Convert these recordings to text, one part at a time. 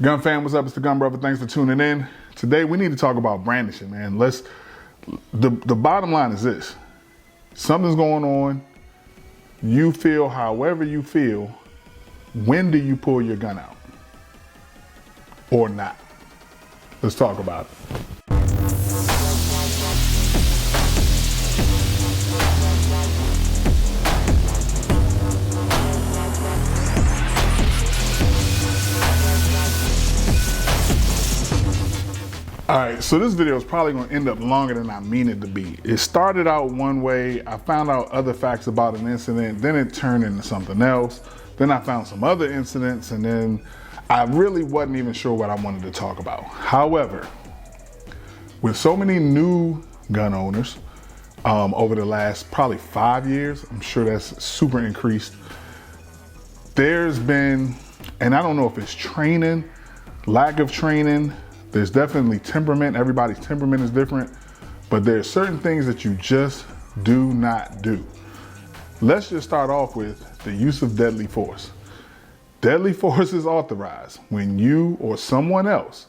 Gun fam, what's up? It's the Gun Brother. Thanks for tuning in. Today we need to talk about brandishing, man. The bottom line is this. Something's going on. You feel however you feel. When do you pull your gun out? Or not? Let's talk about it. All right, so this video is probably gonna end up longer than I mean it to be. It started out one way, I found out other facts about an incident, then it turned into something else. Then I found some other incidents, and then I really wasn't even sure what I wanted to talk about. However, with so many new gun owners over the last probably 5 years, I'm sure that's super increased. There's been, and I don't know if it's training, lack of training, there's definitely temperament. Everybody's temperament is different, but there's certain things that you just do not do. Let's just start off with the use of deadly force. Deadly force is authorized when you or someone else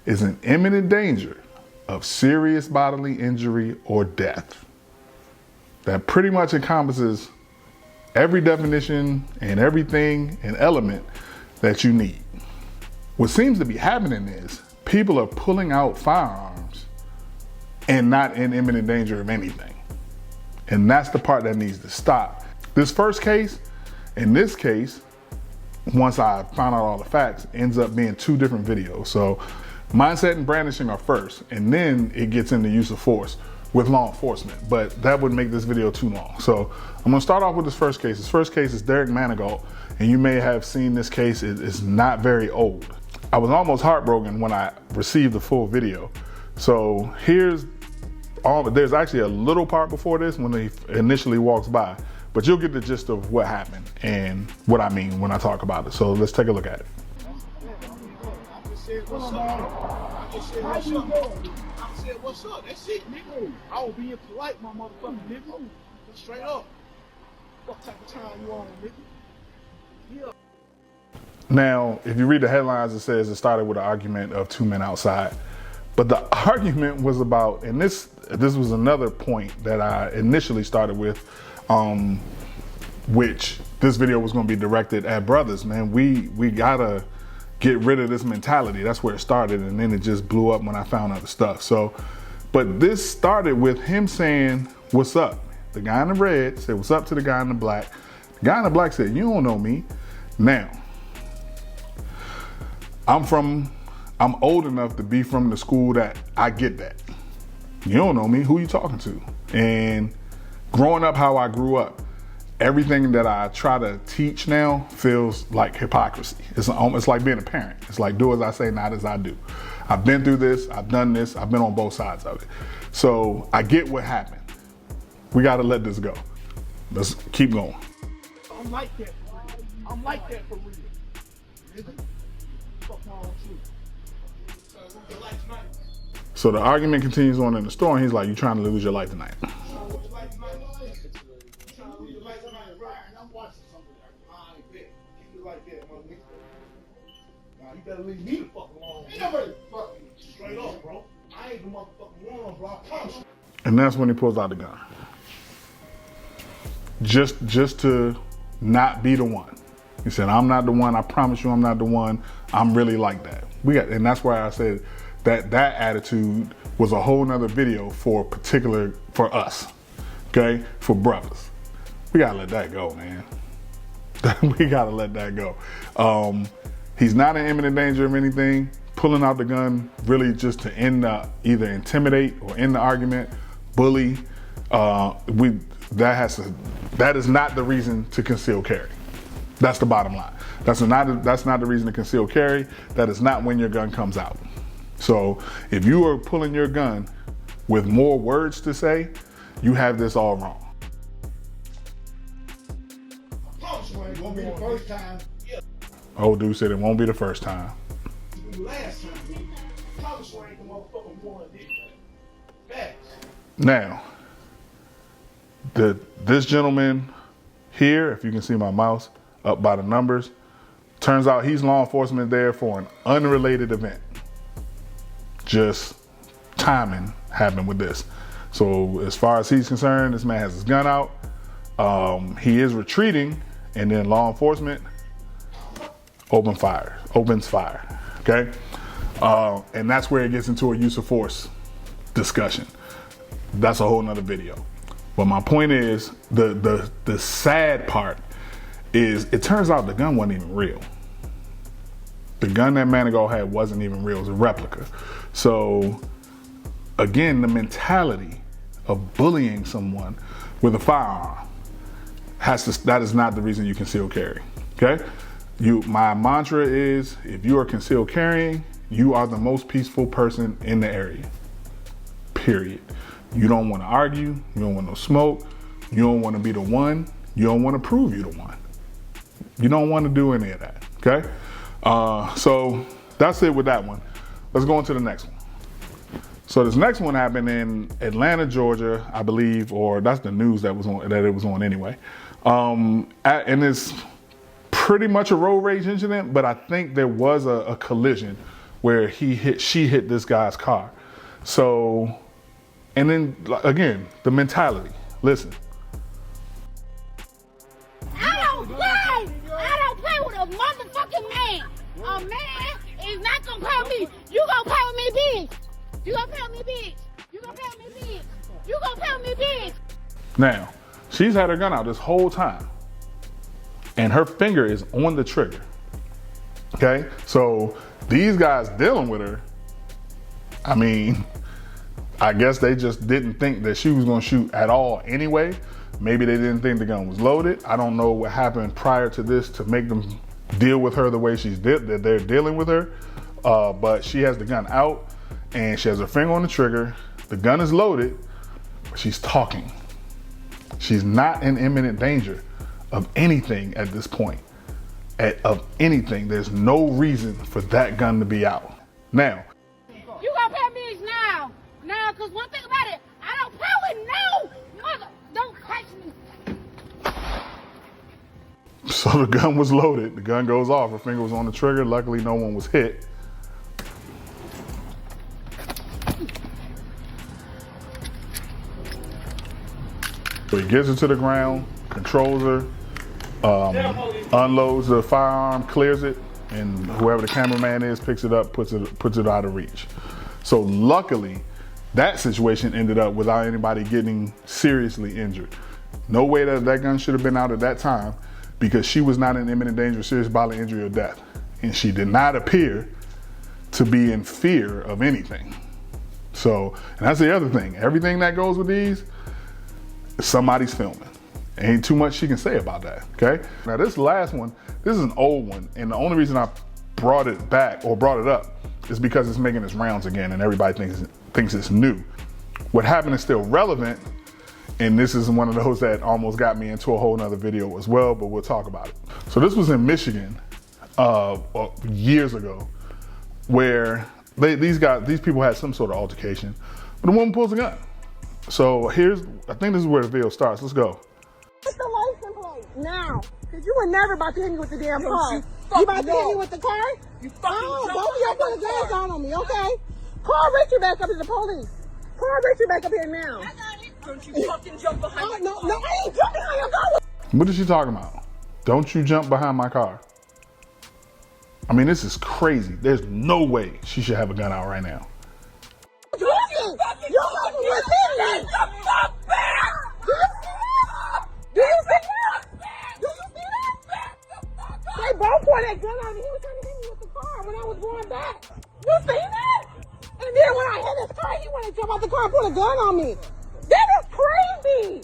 is in imminent danger of serious bodily injury or death. That pretty much encompasses every definition and everything and element that you need. What seems to be happening is people are pulling out firearms and not in imminent danger of anything. And that's the part that needs to stop. This first case, in this case, once I found out all the facts, ends up being two different videos. So mindset and brandishing are first, and then it gets into use of force with law enforcement, but that would make this video too long. So I'm gonna start off with this first case. This first case is Derek Manigault, and you may have seen this case. It's not very old. I was almost heartbroken when I received the full video. So there's actually a little part before this when he initially walks by, but you'll get the gist of what happened and what I mean when I talk about it. So let's take a look at it. What's up? That's it, nigga. I was being polite, my motherfucking nigga. Straight up. What type of time you on, nigga? Yeah. Now, if you read the headlines, it says it started with an argument of two men outside. But the argument was about, and this was another point that I initially started with, which this video was gonna be directed at brothers, man. We gotta get rid of this mentality. That's where it started, and then it just blew up when I found out the stuff. So, but this started with him saying, "What's up?" The guy in the red said, "What's up?" to the guy in the black. The guy in the black said, "You don't know me." Now, I'm old enough to be from the school that I get that. You don't know me, who you talking to? And growing up how I grew up, everything that I try to teach now feels like hypocrisy. It's like being a parent. It's like do as I say, not as I do. I've been through this, I've done this, I've been on both sides of it. So I get what happened. We gotta let this go. Let's keep going. I'm like that for real. I'm like that for real. Nigga. Fuck wrong with you? So the argument continues on in the store, and he's like, "You trying to lose your life tonight?" You better leave me the fuck alone. You never fucking straight up, bro. I ain't the motherfucking one, bro. I promise you. And that's when he pulls out the gun. Just to not be the one. He said, "I'm not the one. I promise you I'm not the one. I'm really like that." And that's why I said that attitude was a whole nother video for us, okay? For brothers. We gotta let that go, man. We gotta let that go. He's not in imminent danger of anything. Pulling out the gun really just to either intimidate or end the argument, bully. That is not the reason to conceal carry. That's the bottom line. That's not the reason to conceal carry. That is not when your gun comes out. So if you are pulling your gun with more words to say, you have this all wrong. It won't be the first time. Yeah. Old dude said it won't be the first time. Last time. Promise you ain't the motherfucking one, nigga. Facts. Now, this gentleman here, if you can see my mouse up by the numbers, Turns out he's law enforcement there for an unrelated event. Just timing happened with this. So as far as he's concerned, this man has his gun out. He is retreating, and then law enforcement opens fire, okay? And that's where it gets into a use of force discussion. That's a whole nother video. But my point is, the sad part is it turns out the gun wasn't even real. The gun that Manigault had wasn't even real, it was a replica. So again, the mentality of bullying someone with a firearm that is not the reason you conceal carry, okay? My mantra is, if you are concealed carrying, you are the most peaceful person in the area, period. You don't want to argue, you don't want no smoke, you don't want to be the one, you don't want to prove you the one. You don't want to do any of that, okay? So that's it with that one. Let's go on to the next one. So this next one happened in Atlanta, Georgia, I believe, or that's the news that it was on anyway. And it's pretty much a road rage incident, but I think there was a collision where she hit this guy's car. So, and then again, the mentality. Listen. I don't play with a motherfucking man. A man is not gonna play with me. You gonna play with me, bitch. You gonna play with me, bitch. You gonna play with me, bitch. You gonna play with me, bitch. Now, she's had her gun out this whole time, and her finger is on the trigger. Okay, so these guys dealing with her, I mean, I guess they just didn't think that she was gonna shoot at all anyway. Maybe they didn't think the gun was loaded. I don't know what happened prior to this to make them deal with her the way that they're dealing with her. But she has the gun out and she has her finger on the trigger. The gun is loaded, but she's talking. She's not in imminent danger of anything at this point. Of anything, there's no reason for that gun to be out. Now, you gonna pay me now, cause one thing about it, I don't play with no mother. Don't catch me. So the gun was loaded. The gun goes off. Her finger was on the trigger. Luckily, no one was hit. So he gets her to the ground, controls her, unloads the firearm, clears it, and whoever the cameraman is picks it up, puts it out of reach. So luckily, that situation ended up without anybody getting seriously injured. No way that gun should have been out at that time, because she was not in imminent danger of serious bodily injury or death. And she did not appear to be in fear of anything. So, and that's the other thing. Everything that goes with these, somebody's filming. Ain't too much she can say about that, okay? Now this last one, this is an old one, and the only reason I brought it back or brought it up is because it's making its rounds again and everybody thinks it's new. What happened is still relevant, and this is one of those that almost got me into a whole nother video as well, but we'll talk about it. So this was in Michigan years ago, where these people had some sort of altercation, but the woman pulls a gun. So I think this is where the video starts. Let's go. What's the license plate now? Cause you were never about to hit me with the damn car. You about to hit me with the car? You fucking both of y'all put a gun down on me, okay? Call Richard back up to the police. Call Richard back up here now. Don't you fucking jump behind my car. No, I ain't jumping behind your car. What is she talking about? Don't you jump behind my car. I mean, this is crazy. There's no way she should have a gun out right now. You fucking repeating it. Do you see that? Do you see that? They both pointed that gun on me. He was trying to hit me with the car when I was going back. You see that? And then when I hit his car, he wanted to jump out the car and put a gun on me. That is crazy.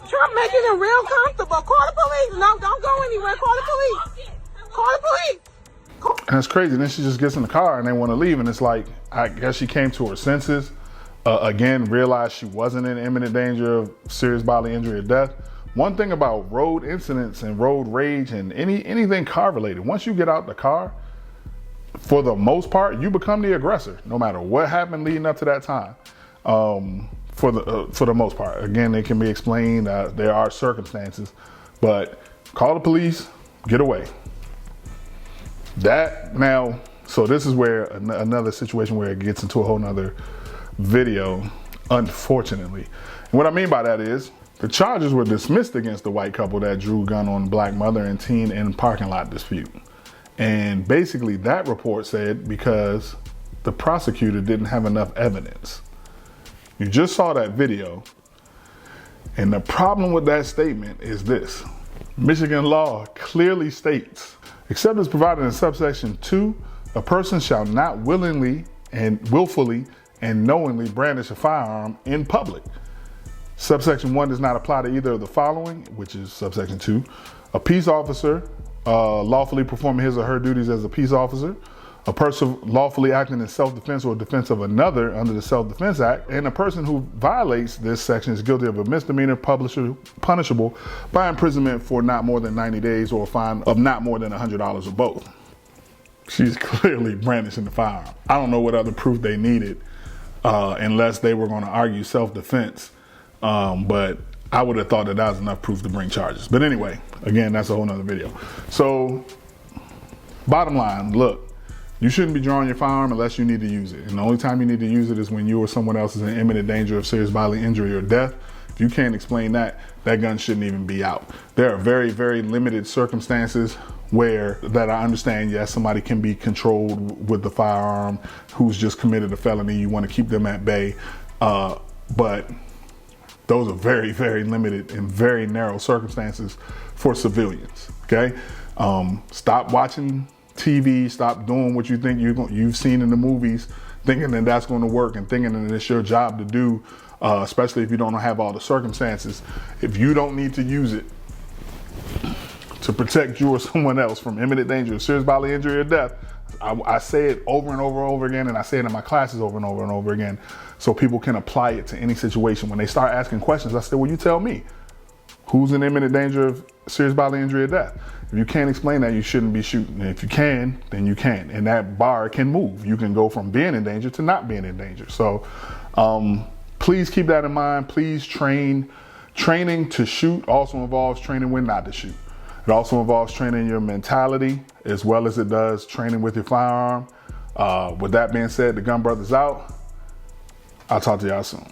Trump making it real comfortable. Call the police. No, don't go anywhere. Call the police. Call the police. And it's crazy. Then she just gets in the car and they want to leave. And it's like, I guess she came to her senses. Again, realized she wasn't in imminent danger of serious bodily injury or death. One thing about road incidents and road rage and anything car related, once you get out the car, for the most part, you become the aggressor, no matter what happened leading up to that time. For the most part, again, it can be explained. There are circumstances, but call the police, get away. So this is where another situation where it gets into a whole nother video, unfortunately. And what I mean by that is, the charges were dismissed against the white couple that drew gun on black mother and teen in parking lot dispute. And basically that report said because the prosecutor didn't have enough evidence. You just saw that video. And the problem with that statement is this. Michigan law clearly states, except as provided in subsection 2, a person shall not willfully and knowingly brandish a firearm in public. Subsection 1 does not apply to either of the following, which is subsection 2. A peace officer lawfully performing his or her duties as a peace officer, a person lawfully acting in self-defense or defense of another under the Self-Defense Act, and a person who violates this section is guilty of a misdemeanor punishable by imprisonment for not more than 90 days or a fine of not more than $100 or both. She's clearly brandishing the firearm. I don't know what other proof they needed unless they were going to argue self-defense. But I would have thought that was enough proof to bring charges. But anyway, again, that's a whole nother video. So bottom line, look, you shouldn't be drawing your firearm unless you need to use it. And the only time you need to use it is when you or someone else is in imminent danger of serious bodily injury or death. If you can't explain that, that gun shouldn't even be out. There are very, very limited circumstances that I understand, yes, somebody can be controlled with the firearm who's just committed a felony. You want to keep them at bay. But those are very, very limited and very narrow circumstances for civilians, okay? Stop watching TV, stop doing what you think you've seen in the movies, thinking that that's going to work and thinking that it's your job to do, especially if you don't have all the circumstances. If you don't need to use it to protect you or someone else from imminent danger of serious bodily injury or death, I say it over and over and over again, and I say it in my classes over and over and over again, so people can apply it to any situation. When they start asking questions, I say, well, you tell me, who's in imminent danger of serious bodily injury or death? If you can't explain that, you shouldn't be shooting. And if you can, then you can. And that bar can move. You can go from being in danger to not being in danger. So please keep that in mind. Please train. Training to shoot also involves training when not to shoot. It also involves training your mentality as well as it does training with your firearm. With that being said, the Gun Brothers out. I'll talk to y'all soon.